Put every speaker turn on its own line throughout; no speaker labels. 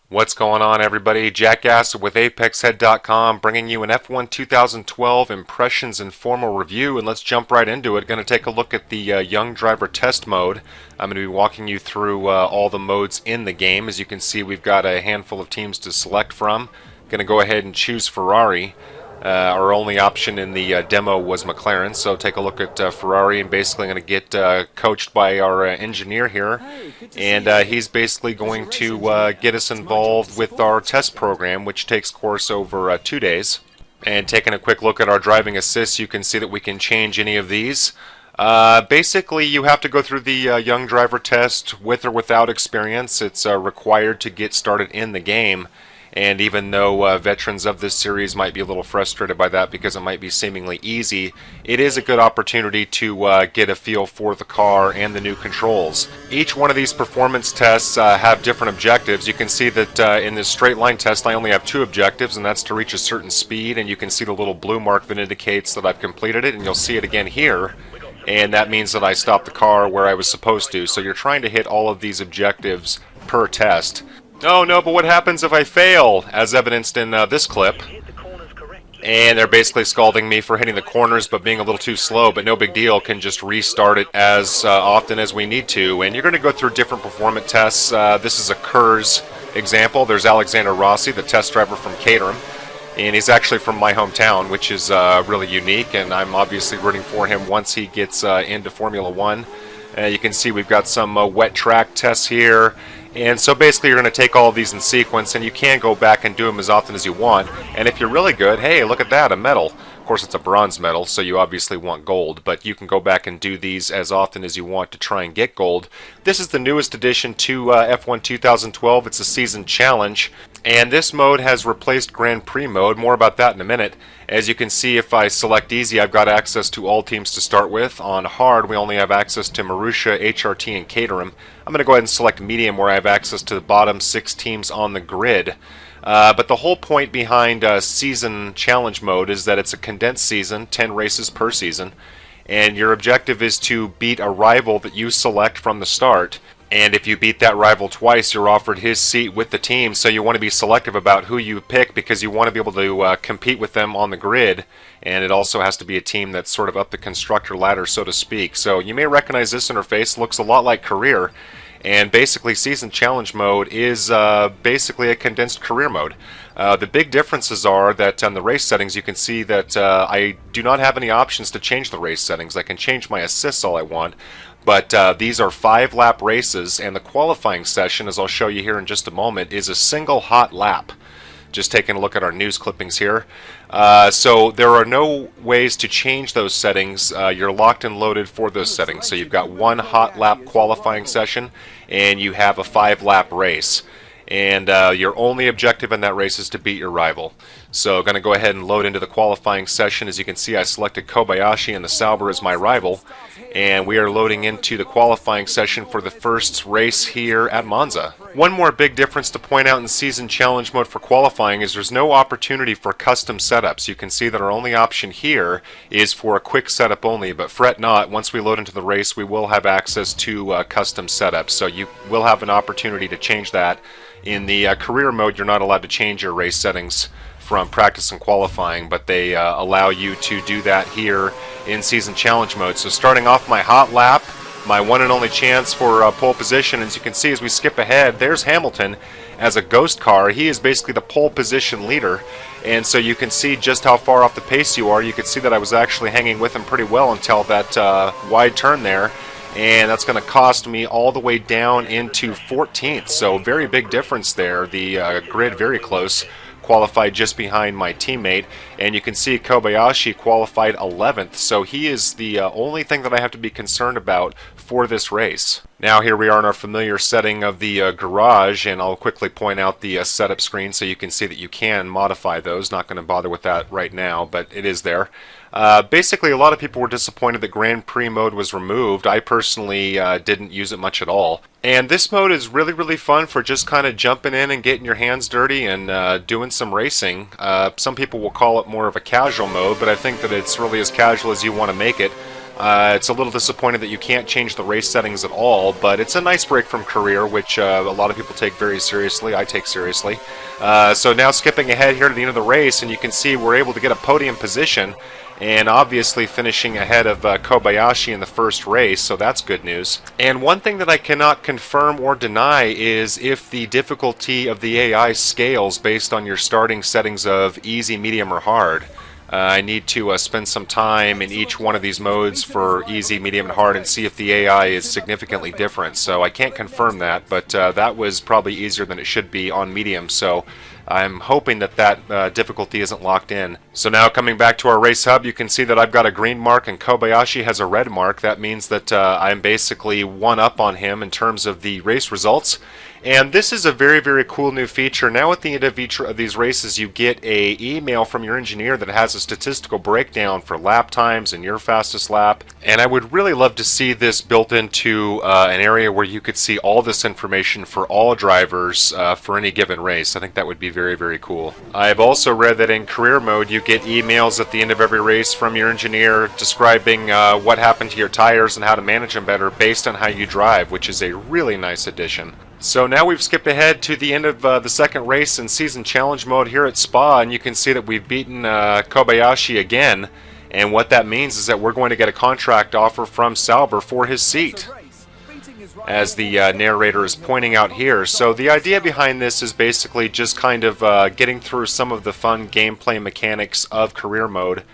What's going on, everybody? Jackass with ApexHead.com bringing you an F1 2012 Impressions Informal Review, and let's jump right into it. Going to take a look at the Young Driver Test Mode. I'm going to be walking you through all the modes in the game. As you can see, we've got a handful of teams to select from. Going to go ahead and choose Ferrari. Our only option in the demo was McLaren, so take a look at Ferrari, and basically going to get coached by our engineer here, and he's basically going to get us involved with our test program, which takes course over 2 days. And taking a quick look at our driving assists, you can see that we can change any of these. Basically, you have to go through the young driver test with or without experience. It's required to get started in the game. And even though veterans of this series might be a little frustrated by that because it might be seemingly easy, it is a good opportunity to get a feel for the car and the new controls. Each one of these performance tests have different objectives. You can see that in this straight line test I only have 2 objectives, and that's to reach a certain speed, and you can see the little blue mark that indicates that I've completed it, and you'll see it again here. And that means that I stopped the car where I was supposed to. So you're trying to hit all of these objectives per test. Oh no, but what happens if I fail, as evidenced in this clip? And they're basically scalding me for hitting the corners but being a little too slow, but no big deal, can just restart it as often as we need to. And you're going to go through different performance tests. This is a KERS example. There's Alexander Rossi, the test driver from Caterham, and he's actually from my hometown, which is really unique, and I'm obviously rooting for him once he gets into Formula 1. You can see we've got some wet track tests here. And so basically you're going to take all of these in sequence, and you can go back and do them as often as you want. And if you're really good, hey, look at that, a medal. Of course it's a bronze medal, so you obviously want gold, but you can go back and do these as often as you want to try and get gold. This is the newest addition to F1 2012. It's a season challenge, and this mode has replaced Grand Prix mode. More about that in a minute. As you can see, if I select easy, I've got access to all teams to start with. On hard, we only have access to Marussia, HRT, and Caterham. I'm going to go ahead and select medium, where I have access to the bottom 6 teams on the grid. But the whole point behind season challenge mode is that it's a condensed season, 10 races per season, and your objective is to beat a rival that you select from the start. And if you beat that rival twice, you're offered his seat with the team, so you want to be selective about who you pick because you want to be able to compete with them on the grid. And it also has to be a team that's sort of up the constructor ladder, so to speak. So you may recognize this interface. Looks a lot like career. And basically season challenge mode is basically a condensed career mode. The big differences are that on the race settings you can see that I do not have any options to change the race settings. I can change my assists all I want. But these are 5-lap races, and the qualifying session, as I'll show you here in just a moment, is a single hot lap. Just taking a look at our news clippings here. So there are no ways to change those settings. You're locked and loaded for those settings. So you've got 1 hot lap qualifying session, and you have a 5-lap race. And your only objective in that race is to beat your rival. So I'm going to go ahead and load into the qualifying session. As you can see, I selected Kobayashi and the Sauber as my rival. And we are loading into the qualifying session for the first race here at Monza. One more big difference to point out in season challenge mode for qualifying is there's no opportunity for custom setups. You can see that our only option here is for a quick setup only, but fret not, once we load into the race we will have access to custom setups. So you will have an opportunity to change that. In the career mode, you're not allowed to change your race settings from practice and qualifying, but they allow you to do that here in season challenge mode. So starting off my hot lap, my one and only chance for pole position. As you can see, as we skip ahead, there's Hamilton as a ghost car. He is basically the pole position leader, and so you can see just how far off the pace you are. You could see that I was actually hanging with him pretty well until that wide turn there. And that's going to cost me all the way down into 14th. So very big difference there. The grid very close. Qualified just behind my teammate. And you can see Kobayashi qualified 11th. So he is the only thing that I have to be concerned about for this race. Now here we are in our familiar setting of the garage, and I'll quickly point out the setup screen so you can see that you can modify those. Not going to bother with that right now, but it is there. Basically, a lot of people were disappointed that Grand Prix mode was removed. I personally didn't use it much at all. And this mode is really, really fun for just kind of jumping in and getting your hands dirty and doing some racing. Some people will call it more of a casual mode, but I think that it's really as casual as you want to make it. It's a little disappointing that you can't change the race settings at all, but it's a nice break from career, which a lot of people take very seriously. I take seriously. So now skipping ahead here to the end of the race, and you can see we're able to get a podium position, and obviously finishing ahead of Kobayashi in the first race, so that's good news. And one thing that I cannot confirm or deny is if the difficulty of the AI scales based on your starting settings of easy, medium, or hard. I need to spend some time in each one of these modes for easy, medium, and hard and see if the AI is significantly different. So I can't confirm that, but that was probably easier than it should be on medium, so I'm hoping that that difficulty isn't locked in. So now coming back to our race hub, you can see that I've got a green mark and Kobayashi has a red mark. That means that I'm basically one up on him in terms of the race results. And this is a very, very cool new feature. Now at the end of each of these races, you get an email from your engineer that has a statistical breakdown for lap times and your fastest lap. And I would really love to see this built into an area where you could see all this information for all drivers for any given race. I think that would be very, very cool. I've also read that in career mode, you get emails at the end of every race from your engineer describing what happened to your tires and how to manage them better based on how you drive, which is a really nice addition. So now we've skipped ahead to the end of the second race in season challenge mode here at Spa, and you can see that we've beaten Kobayashi again, and what that means is that we're going to get a contract offer from Sauber for his seat, as the narrator is pointing out here. So the idea behind this is basically just kind of getting through some of the fun gameplay mechanics of career mode,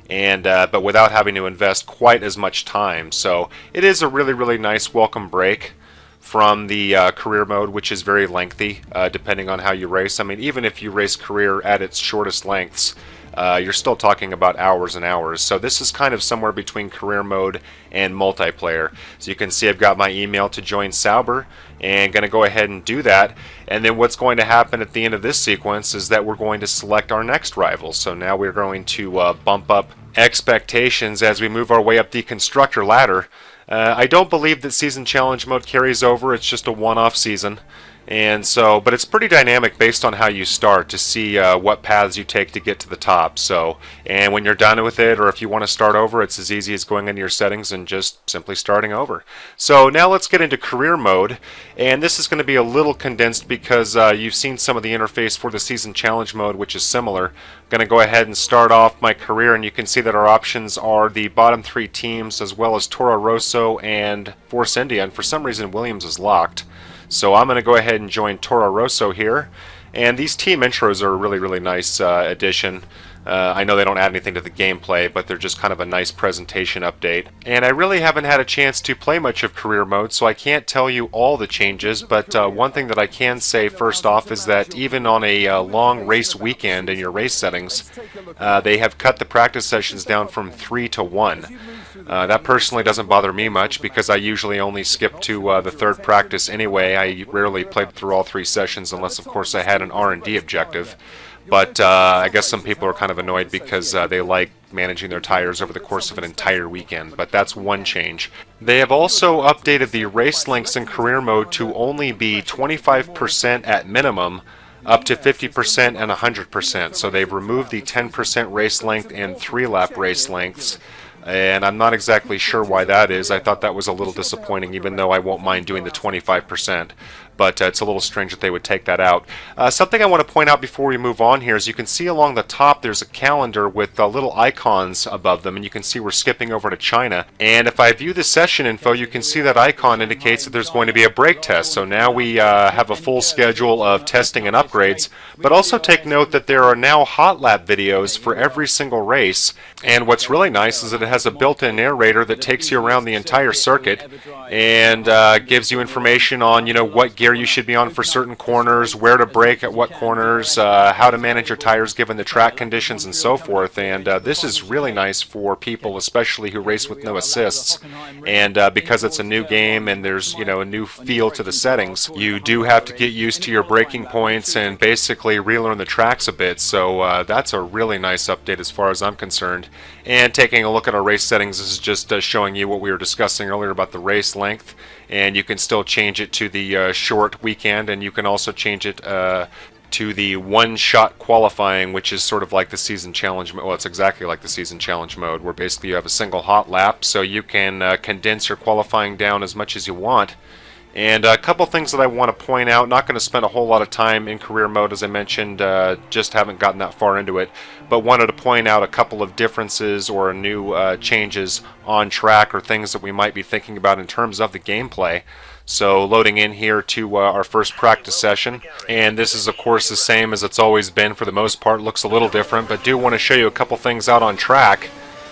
and but without having to invest quite as much time. So it is a really, really nice welcome break from the career mode, which is very lengthy depending on how you race. I mean, even if you race career at its shortest lengths, you're still talking about hours and hours. So this is kind of somewhere between career mode and multiplayer. So you can see I've got my email to join Sauber, and going to go ahead and do that. And then what's going to happen at the end of this sequence is that we're going to select our next rival. So now we're going to bump up expectations as we move our way up the constructor ladder. I don't believe that season challenge mode carries over. It's just a one-off season, and so, but it's pretty dynamic based on how you start to see what paths you take to get to the top. So, and when you're done with it, or if you want to start over, it's as easy as going into your settings and just simply starting over. So now let's get into career mode, and this is going to be a little condensed because you've seen some of the interface for the season challenge mode, which is similar. I'm going to go ahead and start off my career, and you can see that our options are the bottom three teams as well as Toro Rosso and Force India, and for some reason Williams is locked. So I'm going to go ahead and join Toro Rosso here, and these team intros are a really, really nice addition. I know they don't add anything to the gameplay, but they're just kind of a nice presentation update. And I really haven't had a chance to play much of career mode, so I can't tell you all the changes, but one thing that I can say first off is that even on a long race weekend in your race settings, they have cut the practice sessions down from 3 to 1. That personally doesn't bother me much because I usually only skip to the third practice anyway. I rarely played through all 3 sessions unless, of course, I had an R&D objective. But I guess some people are kind of annoyed because they like managing their tires over the course of an entire weekend, but that's one change. They have also updated the race lengths in career mode to only be 25% at minimum, up to 50% and 100%. So they've removed the 10% race length and 3-lap race lengths. And I'm not exactly sure why that is. I thought that was a little disappointing, even though I won't mind doing the 25%. But it's a little strange that they would take that out. Something I want to point out before we move on here is you can see along the top there's a calendar with little icons above them, and you can see we're skipping over to China. And if I view the session info, you can see that icon indicates that there's going to be a brake test. So now we have a full schedule of testing and upgrades. But also take note that there are now hot lap videos for every single race. And what's really nice is that it has a built-in narrator that takes you around the entire circuit and gives you information on, you know, what gear you should be on for certain corners, where to brake at what corners, how to manage your tires given the track conditions, and so forth. And this is really nice for people, especially who race with no assists. And because it's a new game and there's, you know, a new feel to the settings, you do have to get used to your braking points and basically relearn the tracks a bit. So that's a really nice update as far as I'm concerned. And taking a look at our race settings, this is just showing you what we were discussing earlier about the race length. And you can still change it to the short weekend, and you can also change it to the one-shot qualifying, which is sort of like the season challenge mode. Well, it's exactly like the season challenge mode, where basically you have a single hot lap, so you can condense your qualifying down as much as you want. And a couple things that I want to point out, not going to spend a whole lot of time in career mode, as I mentioned, just haven't gotten that far into it, but wanted to point out a couple of differences or new changes on track, or things that we might be thinking about in terms of the gameplay. So loading in here to our first practice session, and this is of course the same as it's always been for the most part. Looks a little different, but do want to show you a couple things out on track.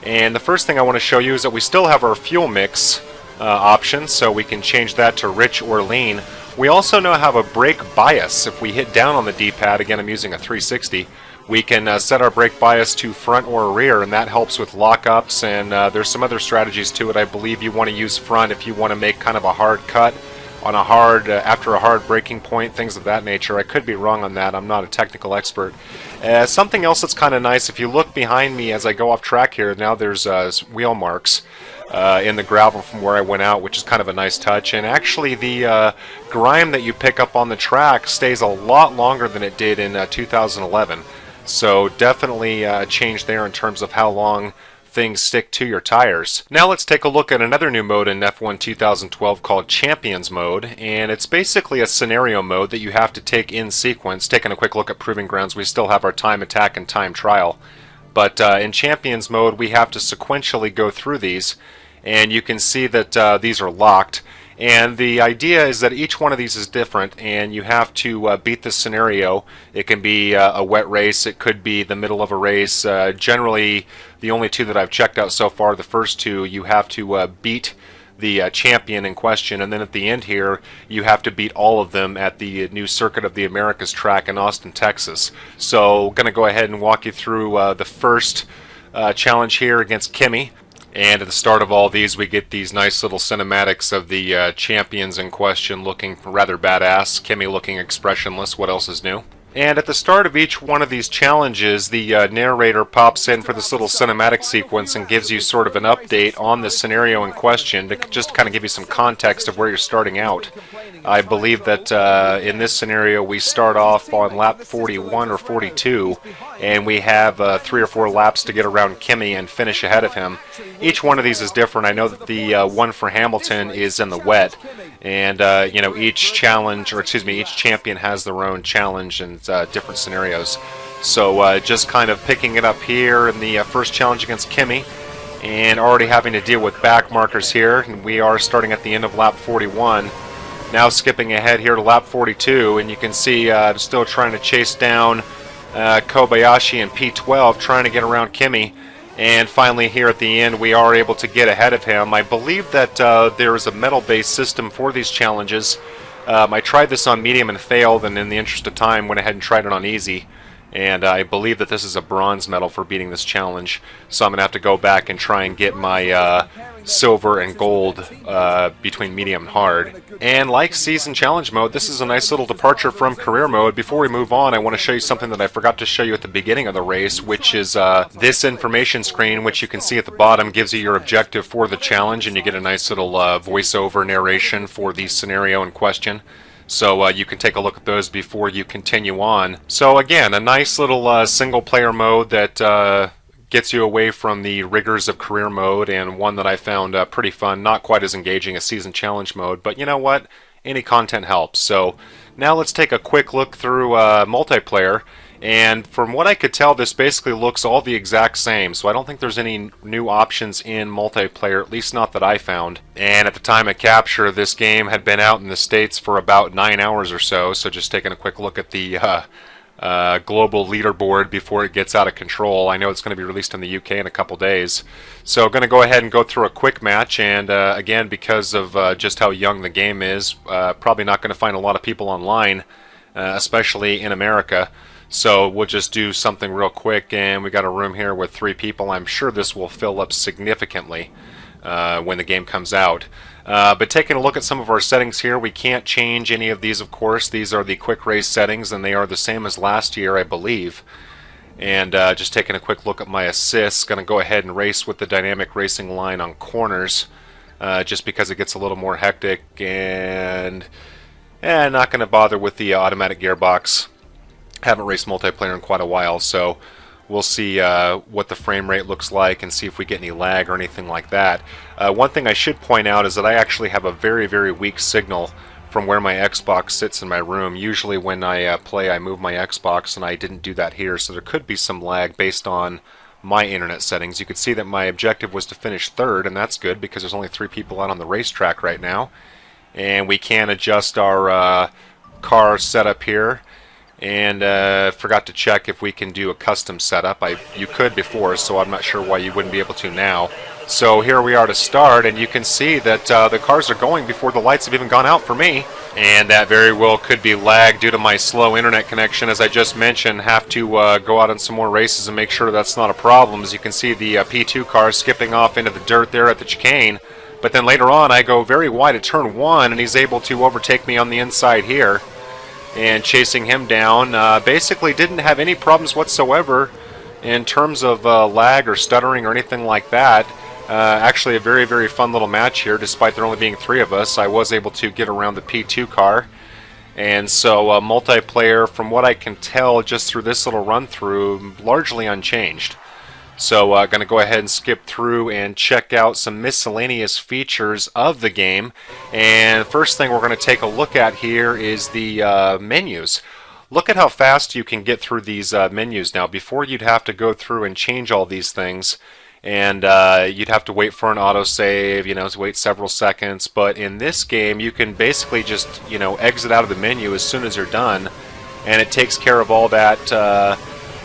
And the first thing I want to show you is that we still have our fuel mix option, so we can change that to rich or lean. We also now have a brake bias. If we hit down on the D-pad, again I'm using a 360, we can set our brake bias to front or rear, and that helps with lockups, and there's some other strategies to it. I believe you want to use front if you want to make kind of a hard cut on a hard, after a hard braking point, things of that nature. I could be wrong on that, I'm not a technical expert. Something else that's kind of nice, if you look behind me as I go off track here, now there's wheel marks in the gravel from where I went out, which is kind of a nice touch. And actually the grime that you pick up on the track stays a lot longer than it did in 2011. So definitely a change there in terms of how long things stick to your tires. Now let's take a look at another new mode in F1 2012 called Champions Mode, and it's basically a scenario mode that you have to take in sequence. Taking a quick look at Proving Grounds, we still have our time attack and time trial. But in Champions Mode, we have to sequentially go through these, and you can see that these are locked. And the idea is that each one of these is different, and you have to beat the scenario. It can be a wet race, it could be the middle of a race. Generally, the only two that I've checked out so far, the first two, you have to beat the champion in question, and then at the end here you have to beat all of them at the new Circuit of the Americas track in Austin, Texas. So I'm going to go ahead and walk you through the first challenge here against Kimmy. And at the start of all these, we get these nice little cinematics of the champions in question looking rather badass, Kimmy looking expressionless. What else is new? And at the start of each one of these challenges, the narrator pops in for this little cinematic sequence and gives you sort of an update on the scenario in question to just kind of give you some context of where you're starting out. I believe that in this scenario we start off on lap 41 or 42, and we have 3 or 4 laps to get around Kimmy and finish ahead of him. Each one of these is different. I know that the one for Hamilton is in the wet, and you know, each challenge, or excuse me, each champion has their own challenge and different scenarios. So just kind of picking it up here in the first challenge against Kimmy, and already having to deal with back markers here, and we are starting at the end of lap 41. Now skipping ahead here to lap 42, and you can see still trying to chase down Kobayashi and P12, trying to get around Kimmy. And finally here at the end we are able to get ahead of him. I believe that there is a medal-based system for these challenges. I tried this on medium and failed, and in the interest of time went ahead and tried it on easy. And I believe that this is a bronze medal for beating this challenge. So I'm going to have to go back and try and get my silver and gold between medium and hard. And like season challenge mode, this is a nice little departure from career mode. Before we move on, I want to show you something that I forgot to show you at the beginning of the race, which is this information screen, which you can see at the bottom, gives you your objective for the challenge, and you get a nice little voiceover narration for the scenario in question. So you can take a look at those before you continue on. So again, a nice little single player mode that gets you away from the rigors of career mode, and one that I found pretty fun. Not quite as engaging as season challenge mode, but you know what? Any content helps. So now let's take a quick look through multiplayer. And from what I could tell, this basically looks all the exact same, so I don't think there's any new options in multiplayer, at least not that I found. And at the time of capture, this game had been out in the States for about 9 hours or so, so just taking a quick look at the global leaderboard before it gets out of control. I know it's going to be released in the UK in a couple days. So I'm going to go ahead and go through a quick match, and again, because of just how young the game is, probably not going to find a lot of people online, especially in America. So we'll just do something real quick, and we got a room here with 3 people. I'm sure this will fill up significantly when the game comes out. But taking a look at some of our settings here, we can't change any of these, of course. These are the quick race settings, and they are the same as last year, I believe. And just taking a quick look at my assists, going to go ahead and race with the dynamic racing line on corners, just because it gets a little more hectic, and not going to bother with the automatic gearbox. Haven't raced multiplayer in quite a while, so we'll see what the frame rate looks like and see if we get any lag or anything like that. One thing I should point out is that I actually have a very, very weak signal from where my Xbox sits in my room. Usually when I play, I move my Xbox, and I didn't do that here, so there could be some lag based on my internet settings. You could see that my objective was to finish third, and that's good because there's only 3 people out on the racetrack right now. And we can adjust our car setup here. And forgot to check if we can do a custom setup. You could before, so I'm not sure why you wouldn't be able to now. So here we are to start, and you can see that the cars are going before the lights have even gone out for me. And that very well could be lag due to my slow internet connection. As I just mentioned, have to go out on some more races and make sure that's not a problem. As you can see, the P2 car skipping off into the dirt there at the chicane. But then later on, I go very wide at turn 1, and he's able to overtake me on the inside here. And chasing him down, basically didn't have any problems whatsoever in terms of lag or stuttering or anything like that. Actually a very, very fun little match here, despite there only being 3 of us. I was able to get around the P2 car. And so multiplayer, from what I can tell just through this little run through, largely unchanged. So going to go ahead and skip through and check out some miscellaneous features of the game. And first thing we're going to take a look at here is the menus. Look at how fast you can get through these menus now. Before, you'd have to go through and change all these things, and you'd have to wait for an autosave, to wait several seconds. But in this game, you can basically just, exit out of the menu as soon as you're done, and it takes care of all that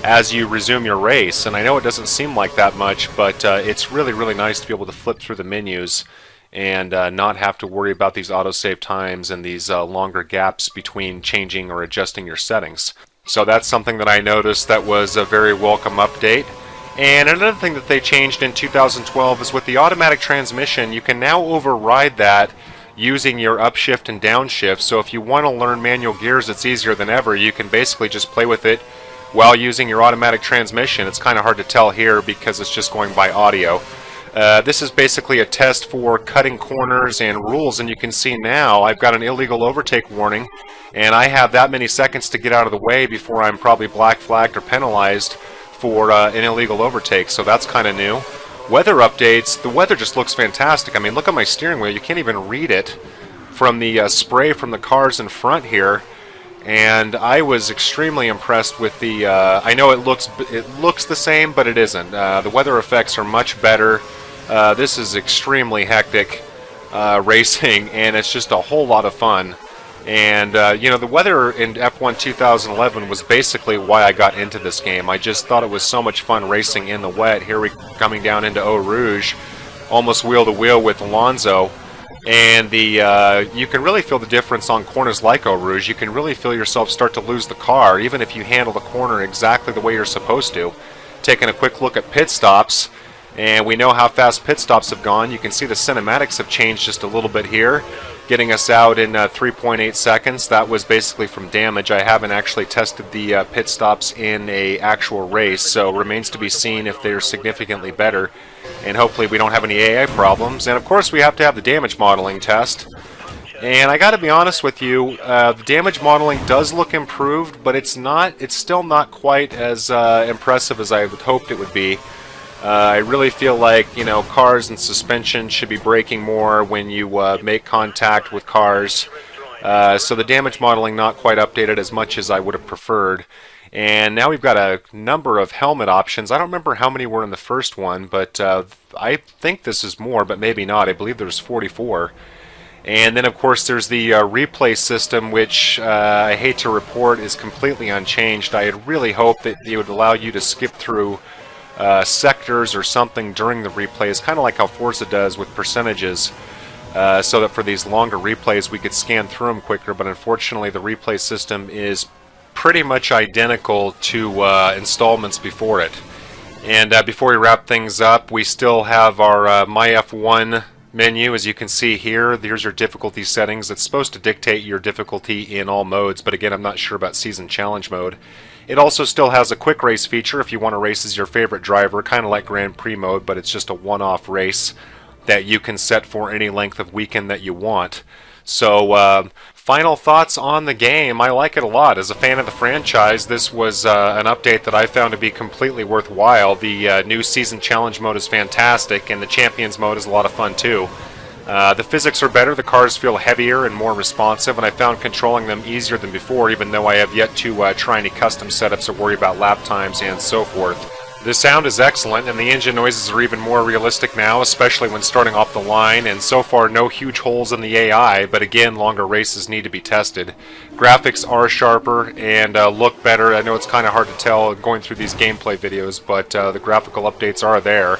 as you resume your race. And I know it doesn't seem like that much, but it's really, really nice to be able to flip through the menus and not have to worry about these autosave times and these longer gaps between changing or adjusting your settings. So that's something that I noticed that was a very welcome update. And another thing that they changed in 2012 is with the automatic transmission, you can now override that using your upshift and downshift. So if you want to learn manual gears, it's easier than ever. You can basically just play with it while using your automatic transmission. It's kind of hard to tell here because it's just going by audio. This is basically a test for cutting corners and rules, and you can see now I've got an illegal overtake warning, and I have that many seconds to get out of the way before I'm probably black flagged or penalized for an illegal overtake, so that's kind of new. Weather updates, the weather just looks fantastic. I mean, look at my steering wheel, you can't even read it from the spray from the cars in front here. And I was extremely impressed with the, I know it looks the same, but it isn't. The weather effects are much better. This is extremely hectic racing, and it's just a whole lot of fun. And, the weather in F1 2011 was basically why I got into this game. I just thought it was so much fun racing in the wet. Here we're coming down into Eau Rouge, almost wheel to wheel with Alonso. And you can really feel the difference on corners like Eau Rouge. You can really feel yourself start to lose the car, even if you handle the corner exactly the way you're supposed to. Taking a quick look at pit stops, and we know how fast pit stops have gone. You can see the cinematics have changed just a little bit here, getting us out in 3.8 seconds. That was basically from damage. I haven't actually tested the pit stops in an actual race, so remains to be seen if they're significantly better. And hopefully we don't have any AI problems. And of course we have to have the damage modeling test. And I gotta be honest with you, the damage modeling does look improved, but it's still not quite as impressive as I would hoped it would be. I really feel like, cars and suspension should be braking more when you make contact with cars. So the damage modeling not quite updated as much as I would have preferred. And now we've got a number of helmet options. I don't remember how many were in the first one, but I think this is more, but maybe not. I believe there's 44. And then, of course, there's the replay system, which I hate to report is completely unchanged. I had really hoped that it would allow you to skip through sectors or something during the replays, kind of like how Forza does with percentages, so that for these longer replays we could scan through them quicker. But unfortunately, the replay system is pretty much identical to installments before it. And before we wrap things up, we still have our My F1 menu. As you can see here, here's your difficulty settings. It's supposed to dictate your difficulty in all modes, but again, I'm not sure about season challenge mode. It also still has a quick race feature if you want to race as your favorite driver, kind of like Grand Prix mode, but it's just a one-off race that you can set for any length of weekend that you want. So Final thoughts on the game. I like it a lot. As a fan of the franchise, this was an update that I found to be completely worthwhile. The new season challenge mode is fantastic, and the champions mode is a lot of fun too. The physics are better, the cars feel heavier and more responsive, and I found controlling them easier than before, even though I have yet to try any custom setups or worry about lap times and so forth. The sound is excellent, and the engine noises are even more realistic now, especially when starting off the line, and so far no huge holes in the AI, but again, longer races need to be tested. Graphics are sharper and look better. I know it's kind of hard to tell going through these gameplay videos, but the graphical updates are there.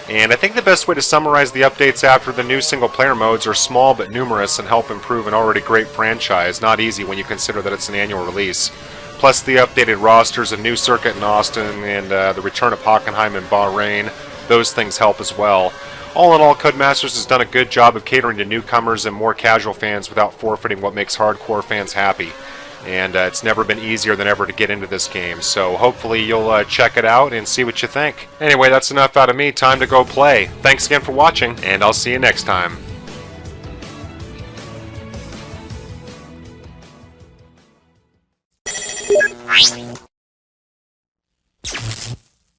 And I think the best way to summarize the updates after the new single-player modes are small but numerous and help improve an already great franchise. Not easy when you consider that it's an annual release. Plus the updated rosters, a new circuit in Austin, and the return of Hockenheim and Bahrain. Those things help as well. All in all, Codemasters has done a good job of catering to newcomers and more casual fans without forfeiting what makes hardcore fans happy. And it's never been easier than ever to get into this game, so hopefully you'll check it out and see what you think. Anyway, that's enough out of me. Time to go play. Thanks again for watching, and I'll see you next time.